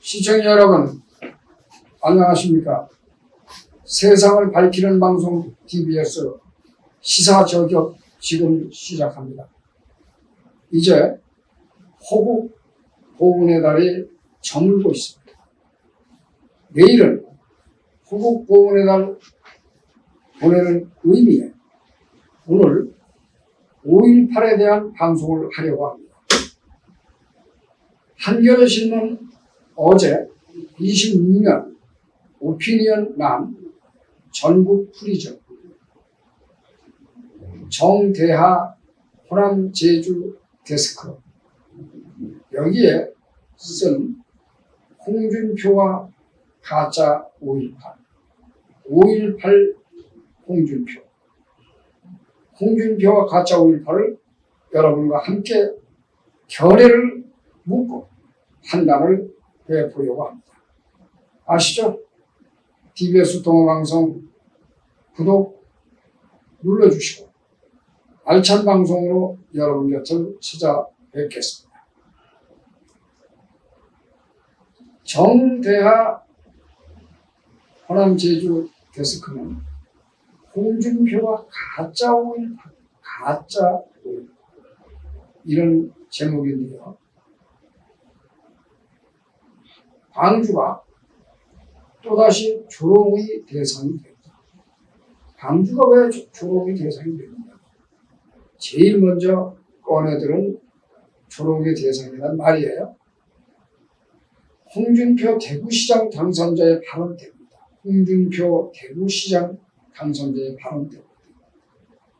시청자 여러분, 안녕하십니까? 세상을 밝히는 방송 TBS 시사저격 지금 시작합니다. 이제 호국 보훈의 달이 저물고 있습니다. 내일은 호국 보훈의 달 보내는 의미에 오늘 5.18에 대한 방송을 하려고 합니다. 한겨레 신문 어제 26년 오피니언 남 전국 프리즘 정대하 호남 제주 데스크 여기에 쓴 홍준표와 가짜 5.18 홍준표와 가짜 5.18을 여러분과 함께 결의를 묻고 판단을 해보려고 합니다. 아시죠? TBS 동호방송 구독 눌러주시고 알찬 방송으로 여러분 곁을 찾아뵙겠습니다. 정대하 호남 제주 데스크는 홍준표와 가짜 5.18 이런 제목인데요. 광주가 또다시 조롱의 대상이 됩니다. 광주가 왜 조롱의 대상이 됩니까? 제일 먼저 꺼내들은 조롱의 대상이란 말이에요. 홍준표 대구시장 당선자의 발언 때문입니다. 홍준표 대구시장 당선자의 발언 때문입니다.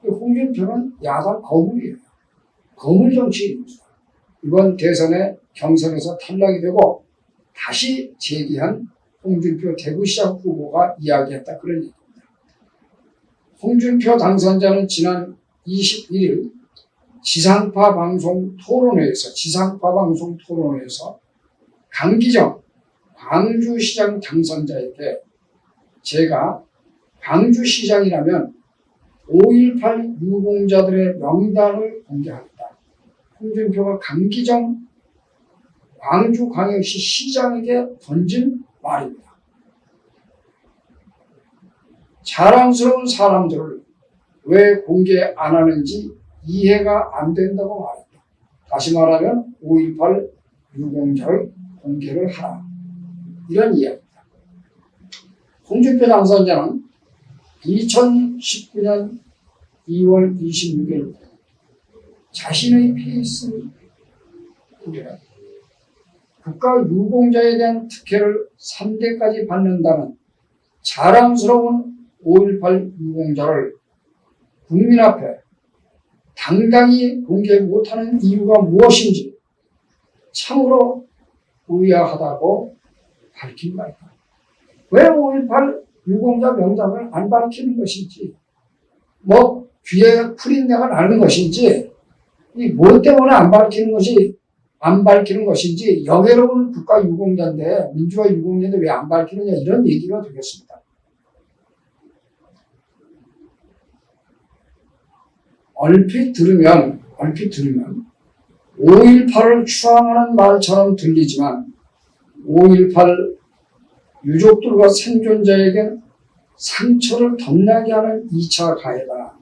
홍준표는 야당 거물이에요. 거물 정치인입니다. 이번 대선에 경선에서 탈락이 되고 다시 재기한 홍준표 대구시장 후보가 이야기했다 그런 얘기입니다. 홍준표 당선자는 지난 21일 지상파 방송 토론회에서 강기정 광주시장 당선자에게 제가 광주시장이라면 5.18 유공자들의 명단을 공개하겠다. 홍준표가 강기정 광주광역시 시장에게 던진 말입니다. 자랑스러운 사람들을 왜 공개 안 하는지 이해가 안 된다고 말했다. 다시 말하면 5.18 유공자를 공개를 하라. 이런 이야기입니다. 홍준표 당선자는 2019년 2월 26일 자신의 페이스북에 국가 유공자에 대한 특혜를 3대까지 받는다는 자랑스러운 5.18 유공자를 국민 앞에 당당히 공개 못하는 이유가 무엇인지 참으로 의아하다고 밝힌 말이다. 왜 5.18 유공자 명단을 안 밝히는 것인지, 귀에 풀인내가 나는 것인지, 이 뭐 때문에 안 밝히는 것인지, 여러분 국가 유공자인데, 민주화 유공자인데 왜 안 밝히느냐, 이런 얘기가 되겠습니다. 얼핏 들으면 5.18을 추앙하는 말처럼 들리지만 5.18 유족들과 생존자에게 상처를 덧나게 하는 2차 가해다.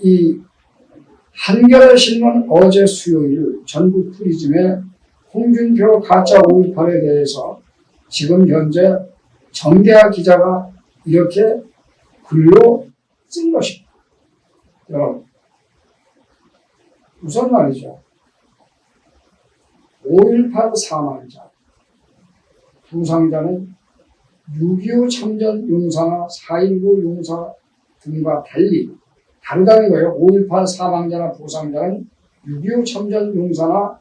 이 한겨레 신문 어제 수요일 전국 프리즘에 홍준표 가짜 5.18에 대해서 지금 현재 정대하 기자가 이렇게 글로 쓴 것입니다. 여러분, 우선 말이죠. 5.18 사망자, 부상자는 6.25 참전 용사나 4.19 용사 등과 달리 다르다는 거예요. 5.18 사망자나 부상자는 6.25 참전 용사나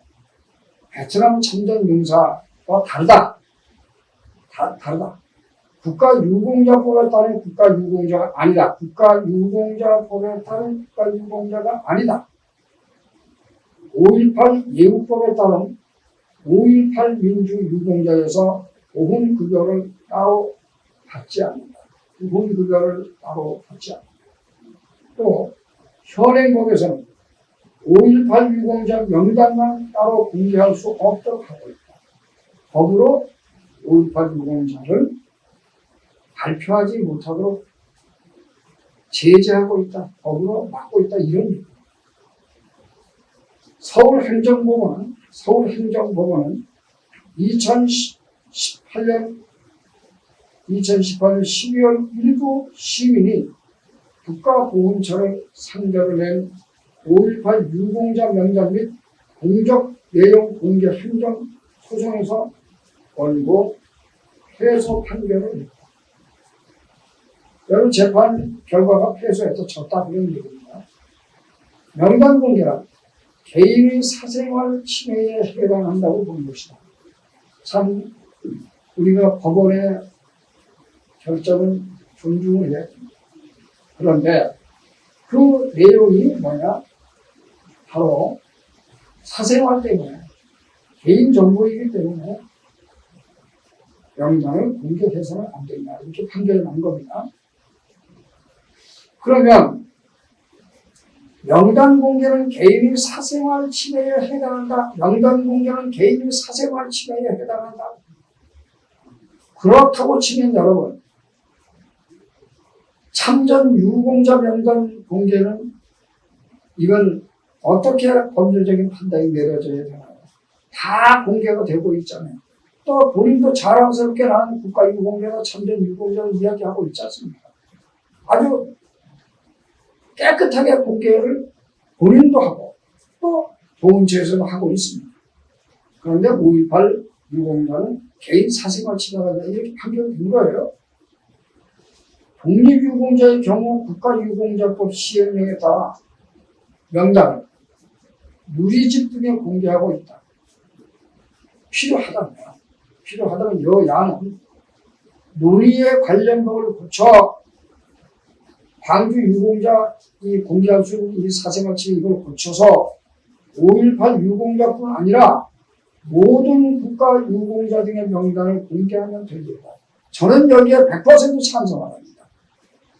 베트남 참전 용사와 다르다. 다르다. 국가유공자법에 따른 국가유공자가 아니다. 국가유공자법에 따른 국가유공자가 아니다. 5.18 예우법에 따른 5.18 민주유공자에서 보훈급여를 따로 받지 않는다. 보훈급여를 따로 받지 않는다. 또 현행법에서는 5.18 유공자 명단만 따로 공개할 수 없도록 하고 있다. 법으로 5.18 유공자를 발표하지 못하도록 제재하고 있다. 법으로 막고 있다. 이런 얘기입니다. 서울행정법원은 2018년 12월 일부 시민이 국가보훈처를 상대로 낸 5.18 유공자 명단 및 공적 내용 공개 행정 소송에서 원고 패소 판결을 했다. 여러분 재판 결과가 패소해서 졌다 그런 얘기입니다. 명단 공개란 개인의 사생활 침해에 해당한다고 보는 것이다. 참 우리가 법원의 결정은 존중을 해야 됩니다. 그런데 그 내용이 뭐냐? 바로 사생활 때문에 개인 정보이기 때문에 명단을 공개해서는 안 된다. 이렇게 판결이 난 겁니다. 그러면 명단 공개는 개인의 사생활 침해에 해당한다. 명단 공개는 개인의 사생활 침해에 해당한다. 그렇다고 치면 여러분 참전 유공자 명단 공개는 이건 어떻게 법률적인 판단이 내려져야 되나요? 다 공개가 되고 있잖아요. 또 본인도 자랑스럽게 나는 국가 유공자나 참전 유공자를 이야기하고 있지 않습니까? 아주 깨끗하게 공개를 본인도 하고 또 보훈처에서도 하고 있습니다. 그런데 5.18 유공자는 개인 사생활 침해가 이렇게 판결이 된 거예요. 독립유공자의 경우 국가유공자법 시행령에 따라 명단을 누리집 등에 공개하고 있다. 필요하다면 여야는 누리에 관련 법을 고쳐 광주 유공자 이 공개할 수 있는 이 사생활 침해 이걸 고쳐서 5.18 유공자뿐 아니라 모든 국가 유공자 등의 명단을 공개하면 됩니다. 저는 여기에 100% 찬성합니다.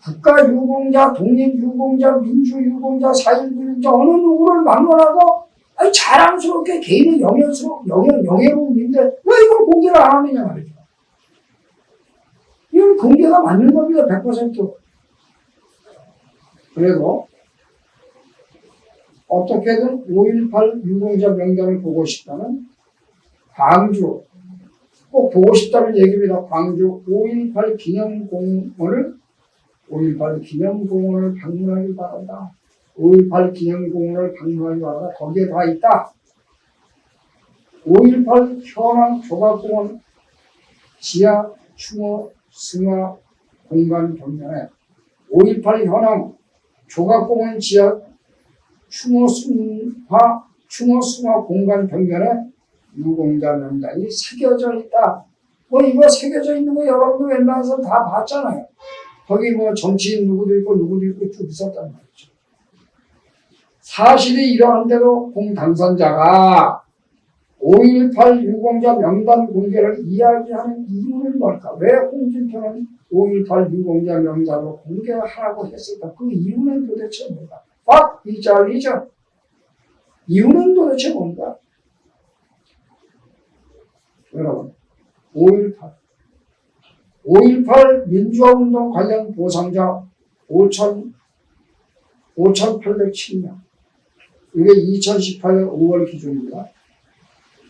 국가 유공자, 독립 유공자, 민주 유공자, 사일 유공자 어느 누구를 막론하고 자랑스럽게 개인의 영예로움인데 왜 이걸 공개를 안 하느냐 말이죠. 이건 공개가 맞는 겁니다. 100%. 그래도 어떻게든 5.18 유공자 명단을 보고 싶다면 광주 꼭 보고 싶다는 얘기입니다. 광주 5.18 기념공원을 방문하기 바란다. 5.18 기념공원을 방문하기 바란다. 거기에 다 있다. 5.18 현황 조각공원 지하 추모 승화 공간 벽면에 5.18 현황 조각공원 지하 추모 승화 공간 벽면에 유공자 명단이 새겨져 있다. 이거 새겨져 있는 거 여러분도 웬만해서 다 봤잖아요. 거기 정치인 누구도 있고 쭉 있었단 말이죠. 사실이 이러한데도 공당선자가 5.18 유공자 명단 공개를 이야기하는 이유는 뭘까? 왜 홍준표는 5.18 유공자 명단을 공개하라고 했을까? 그 이유는 도대체 뭔가? What is the reason? 이유는 도대체 뭔가? 여러분, 5.18 민주화운동 관련 보상자 5,807명. 이게 2018년 5월 기준입니다.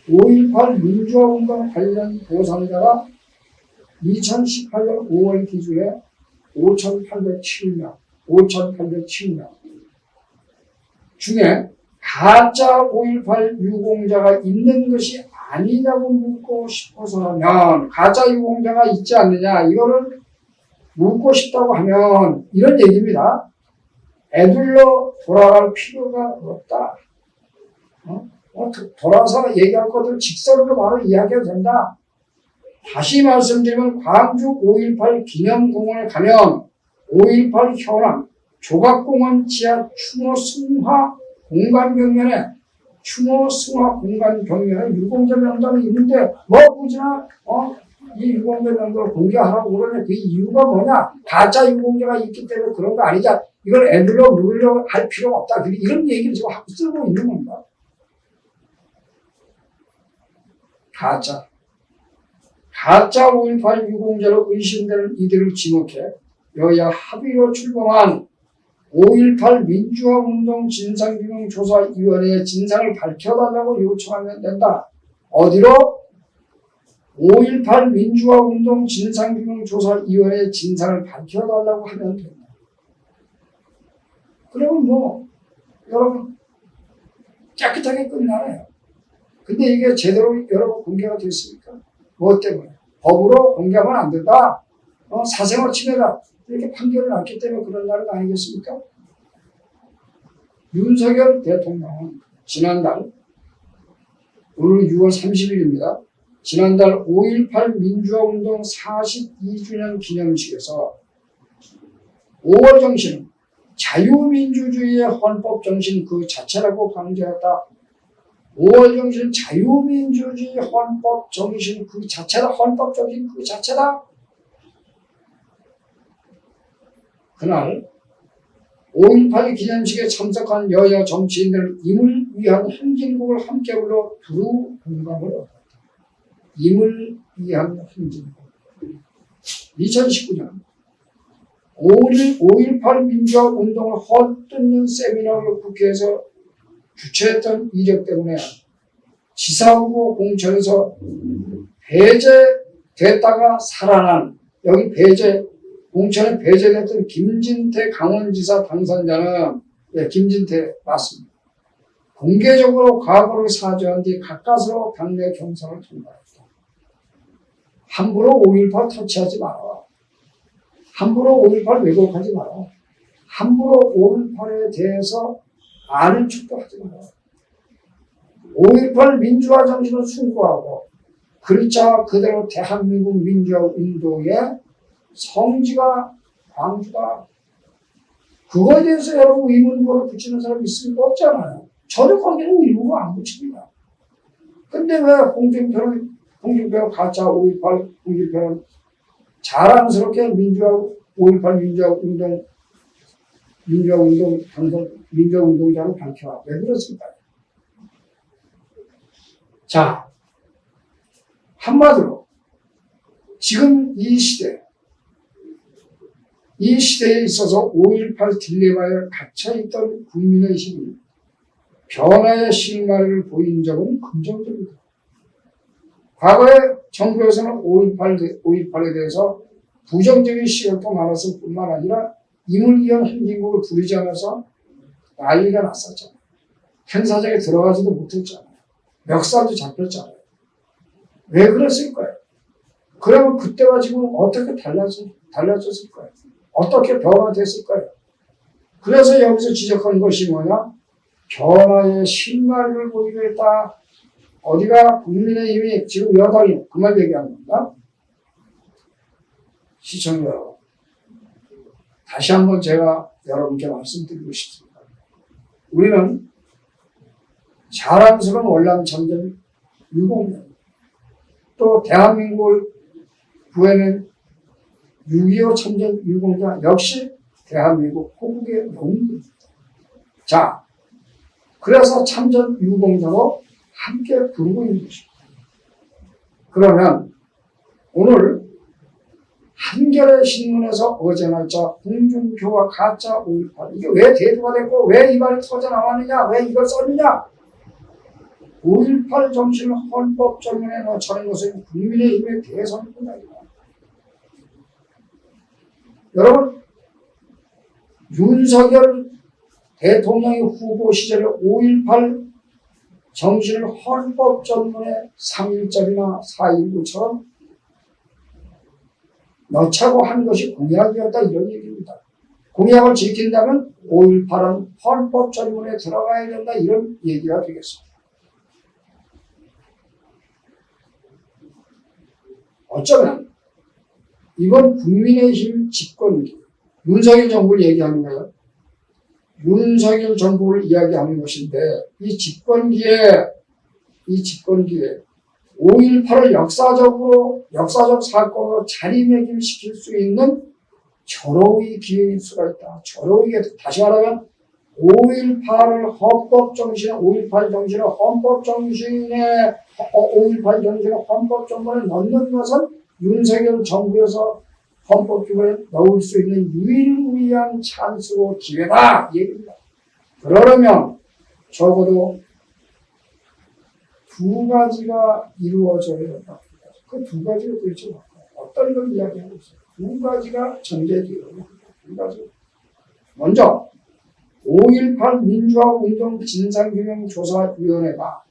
5.18 민주화운동 관련 보상자가 2018년 5월 기준에 5,807명 중에 가짜 5.18 유공자가 있는 것이 아니냐고 묻고 싶어서라면 가짜 유공자가 있지 않느냐 이거를 묻고 싶다고 하면 이런 얘기입니다. 애들로 돌아갈 필요가 없다. 돌아서 얘기할 것들 직설로 바로 이야기해도 된다. 다시 말씀드리면 광주 5.18 기념공원에 가면 5.18 현황 조각공원 지하 추모 승화 공간 벽면에 추모 승화 공간 벽면에 유공자 명단이 있는데 굳이나 이 유공자 명부를 공개하라고 그러면 그 이유가 뭐냐? 가짜 유공자가 있기 때문에 그런 거 아니냐? 이걸 애들로 누르려 할 필요가 없다. 이런 얘기를 지금 하고 쓰고 있는 겁니다. 가짜 5.18 유공자로 의심되는 이들을 지목해 여야 합의로 출범한 5.18 민주화운동 진상규명조사위원회의 진상을 밝혀달라고 요청하면 된다. 어디로? 5.18 민주화운동 진상규명조사위원회의 진상을 밝혀달라고 하면 된다. 그러면 뭐 여러분 깨끗하게 끝나네요. 근데 이게 제대로 여러분 공개가 됐습니까? 뭐 때문에? 법으로 공개하면 안 된다. 사생활 침해다. 이렇게 판결을 났기 때문에 그런 날은 아니겠습니까? 윤석열 대통령은 지난달 오늘 6월 30일입니다. 지난달 5.18 민주화운동 42주년 기념식에서 5월 정신은 자유민주주의의 헌법 정신 그 자체라고 강조했다. 5월 정신은 자유민주주의 헌법 정신 그 자체다. 헌법 정신 그 자체다. 그날 5.18 기념식에 참석한 여야 정치인들은 임을 위한 행진곡을 함께 불러 두루 공감을 얻었다. 임을 위한 행진곡. 2019년 5.18 민주화 운동을 헛뜯는 세미나를 국회에서 주최했던 이력 때문에 지사후보 공천에서 배제됐다가 살아난, 여기 공천에 배제됐던 김진태 강원지사 당선자는, 김진태 맞습니다. 공개적으로 과거를 사죄한 뒤 가까스로 당내 경선을 통과했다. 함부로 5.18 터치하지 마라. 함부로 5.18 왜곡하지 마라. 함부로 5.18에 대해서 아는 척도 하지 마라. 5.18 민주화 정신을 숭고하고 글자 그대로 대한민국 민주화 운동의 성지가 광주다. 그거에 대해서 여러분 의문문을 붙이는 사람 있습니까? 없잖아요. 전혀 거기는 의문을 안 붙입니다. 근데 왜 홍준표는 가짜 5.18 홍준표는 자랑스럽게 5.18 민주화 운동자를 밝혀. 왜 그렇습니까? 자, 한마디로 지금 이 시대에 있어서 5.18 딜레마에 갇혀있던 국민의 힘이 변화의 실마리를 보인 적은 긍정적입니다. 과거에 정부에서는 5.18에 대해서 부정적인 시각도 많았을 뿐만 아니라 임을 위한 행진곡을 부르지 않아서 난리가 났었잖아요. 행사장에 들어가지도 못했잖아요. 멱살도 잡혔잖아요. 왜 그랬을까요? 그러면 그때와 지금 어떻게 달라졌을까요? 어떻게 변화됐을까요? 그래서 여기서 지적하는 것이 뭐냐? 변화의 실마리를 보이려 했다. 어디가 국민의힘이 지금 여당이 그 말 얘기하는 겁니다. 시청자 여러분, 다시 한번 제가 여러분께 말씀드리고 싶습니다. 우리는 자랑스러운 월남참전 유공자, 또 대한민국을 구해낸 6.25 참전 유공자 역시 대한민국 호국의 영웅입니다. 자, 그래서 참전 유공자로 함께 부르고 있는 것입니다. 그러면 오늘 한겨레 신문에서 어제 날짜 홍준표와 가짜 5.18 이게 왜 대두가 됐고 왜 이 말이 터져 나왔느냐, 왜 이걸 썼느냐? 5.18 정신을 헌법 정문에 넣자는 것은 국민의힘의 대선 공약이다. 여러분, 윤석열 대통령의 후보 시절에 5.18 정신을 헌법 전문에 3.1절이나 4.19처럼 넣자고 한 것이 공약이었다, 이런 얘기입니다. 공약을 지킨다면 5.18은 헌법 전문에 들어가야 된다, 이런 얘기가 되겠습니다. 어쩌면 이번 국민의힘 집권기, 윤석열 정부를 얘기하는 거예요. 윤석열 정부를 이야기하는 것인데 이 집권기에 5.18을 역사적 사건으로 자리매김시킬 수 있는 절호의 기회일 수가 있다. 절호의 기회. 다시 말하면 5.18 정신을 헌법 정신에 넣는 것은 윤석열 정부에서 헌법 기구에 넣을 수 있는 유일무이한 찬스로 기회다. 이 얘기입니다. 그러려면 적어도 두 가지가 이루어져야 된다. 그 두 가지가 도대체 어떤 걸 이야기하고 있어요? 두 가지가 전제되어요. 두 가지. 먼저 5.18 민주화운동 진상규명조사위원회가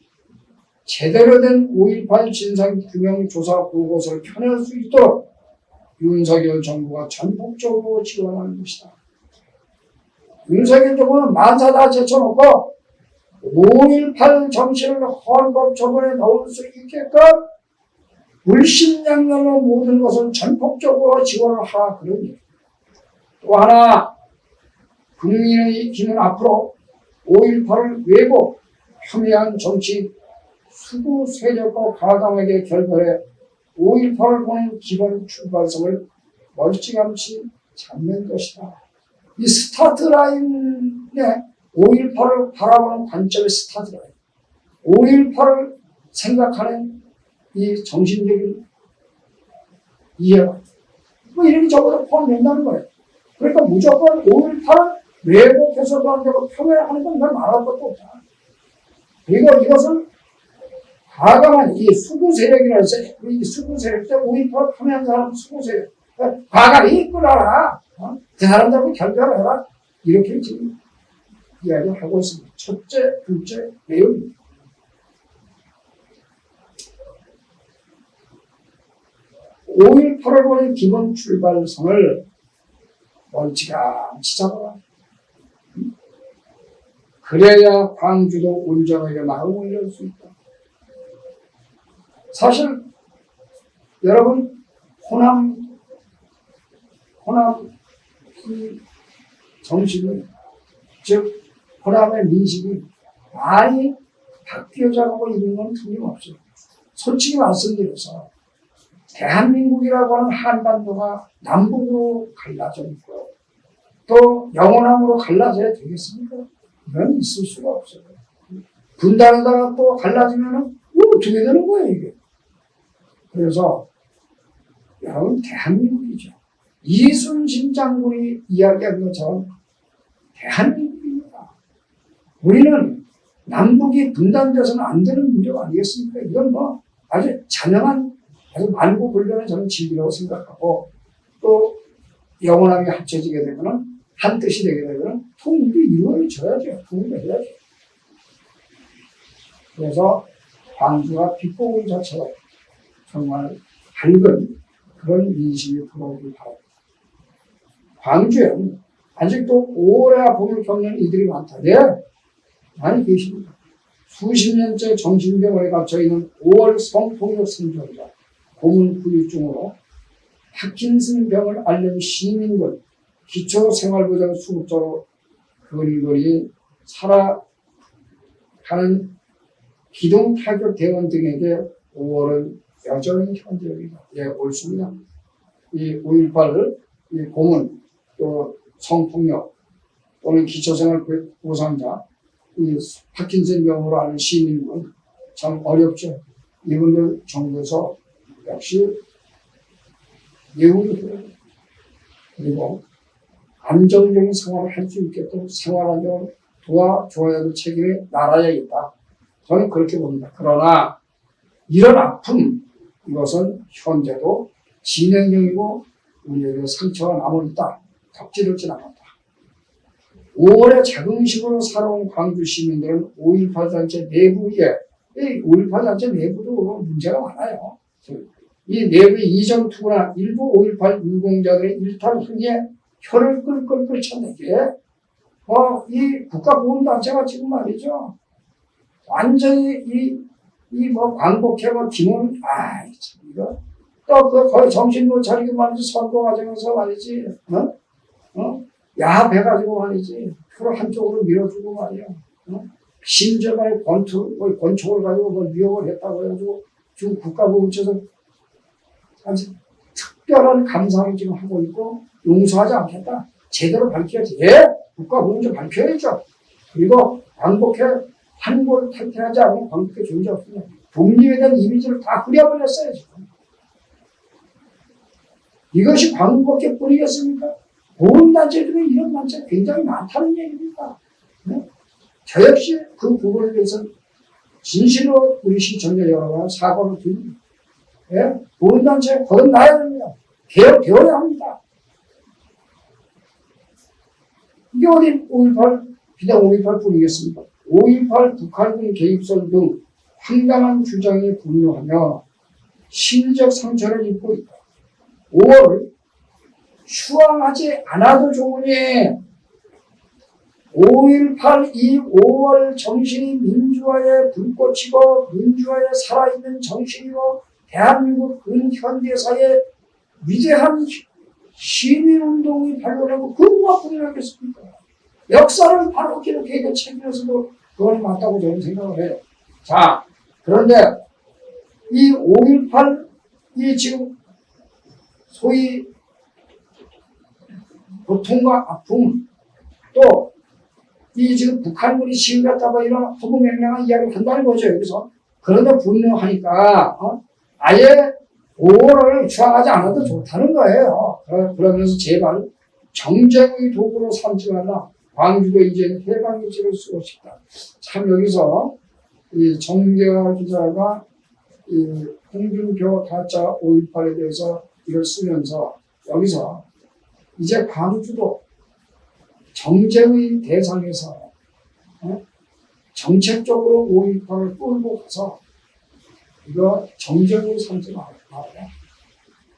제대로 된 5.18 진상규명조사 보고서를 펴낼 수 있도록 윤석열 정부가 전폭적으로 지원하는 것이다. 윤석열 정부는 만사 다 제쳐놓고 5.18 정신을 헌법 처분에 넣을 수 있게끔 물심양면으로 모든 것을 전폭적으로 지원을 하라 그러니. 또 하나, 국민의 힘은 앞으로 5.18을 왜곡, 혐의한 정치 수구 세력과 과감하게 결별해 5.18을 보는 기본 출발점을 멀찌감치 잡는 것이다. 이 스타트 라인에 5.18을 바라보는 관점의 스타트 라인, 5.18을 생각하는 이 정신적인 이해가 뭐 이렇게 적어도 포함된다는 거예요. 그러니까 무조건 5.18을 왜곡해서도 안 되고 표현하는 건 난 말할 것도 없잖아. 그리고 이것은 과감한 이 수구 세력이라고 해서 이 수구 세력 때 5.18을 표현한 사람은 수구 세력. 과감히 이끌어라. 그 사람들하고 결별해라. 이렇게 지금 이야기를 하고 있습니다. 첫째, 둘째 내용입니다. 5.18을 보는 기본 출발선을 멀찌감치 잡아라. 그래야 광주도 온전하게 마음을 열 수 있다. 사실 여러분 호남 이 정신은 즉 호남의 민심이 많이 바뀌어가고 있는 건 틀림없어요. 솔직히 말씀드려서 대한민국이라고 하는 한반도가 남북으로 갈라져 있고 또 영원함으로 갈라져야 되겠습니까? 이건 있을 수가 없어요. 분단하다가 또 갈라지면은 이거 어떻게 되는 거예요, 이게? 그래서 여러분 대한민국이죠. 이순신 장군이 이야기한 것처럼 대한민국입니다. 우리는 남북이 분단돼서는 안 되는 문제가 아니겠습니까? 이건 뭐 아주 자명한 아주 만고불변의 저는 진리라고 생각하고 또 영원함이 합쳐지게 되면은 한 뜻이 되게 되면은 통일이 이루어져야죠. 통일을 해야죠. 그래서 광주가 빛보기 자체가 정말 밝은 그런 민심이 불어오길 바랍니다. 광주에는 아직도 오래 아픔을 겪는 이들이 많다. 네, 많이 계십니다. 수십 년째 정신병원에 갇혀있는 5월 성폭력 생존자 고문 후유증으로 파킨슨 병을 앓는 시민들, 기초생활보장 수급자로 거리거리 살아가는 기동타격 대원 등에게 5월은 여전히 현재입니다. 예, 옳습니다. 이 5.18을 이 고문 또 성폭력 또는 기초생활 보상자 이 파킨슨 병으로 앓는 시민은 참 어렵죠. 이분들 정부에서 역시 예우를 해야 돼요. 그리고 안정적인 생활을 할 수 있게끔 생활 안정을 도와줘야 될 책임이 나라에 있다. 저는 그렇게 봅니다. 그러나 이런 아픔 이것은 현재도 진행형이고 우리에게 상처가 남아있다. 덕지르진 않았다. 5월에 자긍식으로 살아온 광주 시민들은 5.18 단체 내부에 이 5.18 단체 내부도 문제가 많아요. 이 내부의 이전 투구나 일부 5.18 유공자들의 일탈 흥에 혀를 끌끌 끓여내게 이 국가보훈단체가 지금 말이죠. 완전히 이 광복해 김은 참 이거 또 거의 정신 못 차리고 말이지 선거 과정에서 말이지 야합해가지고 말이지 표를 한쪽으로 밀어주고 말이야. 심지어 권총을 가지고 유혹을 했다고 해가지고 지금 국가보훈처에서 아주 특별한 감사를 지금 하고 있고 용서하지 않겠다. 제대로 밝혀야지. 예, 국가보훈처 밝혀야죠. 그리고 광복회 한골 탈퇴하지 않으면 광복회 존재 없습니다. 독립에 대한 이미지를 다 그려버렸어요, 지금. 이것이 광복회 뿐이겠습니까? 보훈단체 중에 이런 단체가 굉장히 많다는 얘기입니다. 네? 저 역시 그 부분에 대해서 진실로 우리 시청자 여러분 사과를 드립니다. 예? 보훈단체 거듭나야 됩니다. 개혁되어야 합니다. 이게 어디 5.18, 비단 5.18 뿐이겠습니까? 5.18 북한군 개입설 등 황당한 주장에 분노하며 심리적 상처를 입고 있다. 5월 휴항하지 않아도 좋으니 5.18 이 5월 정신이 민주화의 불꽃이고 민주화에 살아있는 정신이고 대한민국 근현대사의 위대한 시민운동이 발견하고 그 누가 분열하겠습니까? 역사를 바로 기록해 책임에서도 그건 맞다고 저는 생각을 해요. 자, 그런데 이 5.18 이 지금 소위 고통과 아픔 또 이 지금 북한군이 시위했다고 이런 허무맹랑한 이야기를 한다는 거죠. 여기서. 그런데 분노하니까 아예 5월을 추앙하지 않아도 좋다는 거예요. 그러면서 제발 정쟁의 도구로 삼지 말라. 광주도 이제는 해방일지를 쓰고 싶다. 참 여기서 이 정재화 기자가 이 홍준표 가짜 5.18에 대해서 이걸 쓰면서 여기서 이제 광주도 정쟁의 대상에서 정책적으로 5.18을 끌고 가서 이거 정쟁으로 삼지 말아야.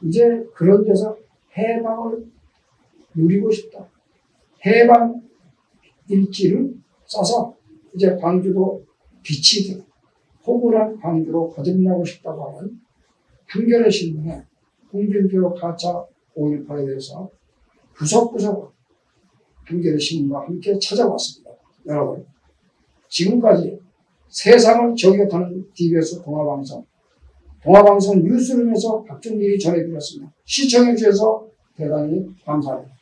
이제 그런 데서 해방을 누리고 싶다. 해방 일지를 써서 이제 광주도 빛이 든 호구란 광주로 거듭나고 싶다고 하는 한겨레 신문에 홍준표 가짜 5.18에 대해서 구석구석 한겨레 신문과 함께 찾아왔습니다. 여러분, 지금까지 세상을 저격하는 TBS 동아방송 뉴스룸에서 박준일이 전해드렸습니다. 시청해 주셔서 대단히 감사합니다.